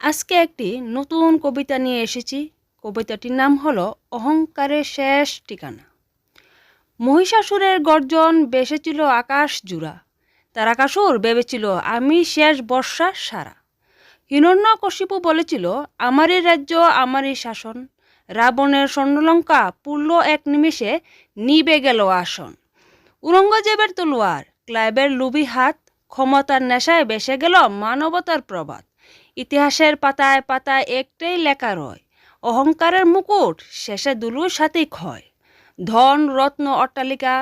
আজকে একটি নতুন কবিতা নিয়ে এসেছি। কবিতাটির নাম হলো অহংকারের শেষ ঠিকানা। মহিষাসুরের গর্জন বেসেছিল আকাশ জুড়া। তারকাসুর ভেবেছিল আমি শেষ বর্ষা সারা। হিরণ্যকশিপু বলেছিল আমারই রাজ্য আমারই শাসন। রাবণের স্বর্ণলঙ্কা পুড়ল এক নিমেষে, নিবে গেল আসন। ঔরঙ্গজেবের তলোয়ার, ক্লাইভের লোভী হাত, ক্ষমতার নেশায় বেসে গেল মানবতার প্রবাদ। ইতিহাসের পাতায় পাতায় একটাই লেখা রয়, অহংকারের মুকুট শেষে দুলুর সাথেই ক্ষয়। ধন রত্ন অট্টালিকা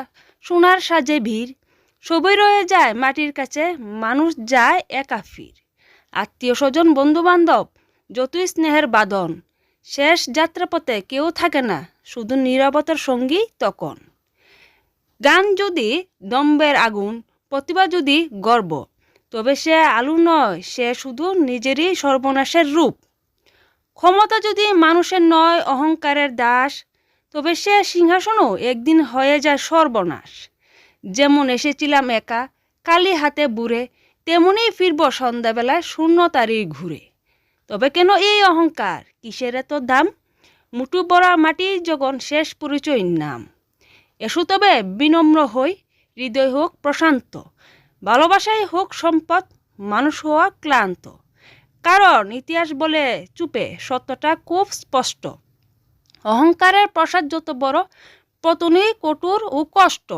সোনার সাজে ভিড়, সবই রয়ে যায় মাটির কাছে, মানুষ যায় একা ফির। আত্মীয় স্বজন বন্ধু বান্ধব যতই স্নেহের বাঁধন, শেষ যাত্রাপথে কেউ থাকে না, শুধু নীরবতার সঙ্গী তখন। গান যদি দম্ভের আগুন, প্রতিভা যদি গর্ব, তবে সে আলু নয়, সে শুধু নিজেরই সর্বনাশের রূপ। ক্ষমতা যদি মানুষের নয়, অহংকারের দাস, তবে সে সিংহাসনও একদিন হয়ে যায় সর্বনাশ। যেমন এসেছিলাম একা কালি হাতে বুড়ে, তেমনই ফিরব সন্ধ্যাবেলায় শূন্যতারই ঘুরে। তবে কেন এই অহংকার, কিসের এত দাম? মুঠু ভরা মাটির যখন শেষ পরিচয় নাম। এসো তবে বিনম্র হই, হৃদয় হোক প্রশান্ত, ভালোবাসাই হোক সম্পদ, মানুষ হওয়া ক্লান্ত। কারণ ইতিহাস বলে চুপে সত্যটা খুব স্পষ্ট, অহংকারের প্রসাদ যত বড়, পতনই কঠোর ও কষ্ট।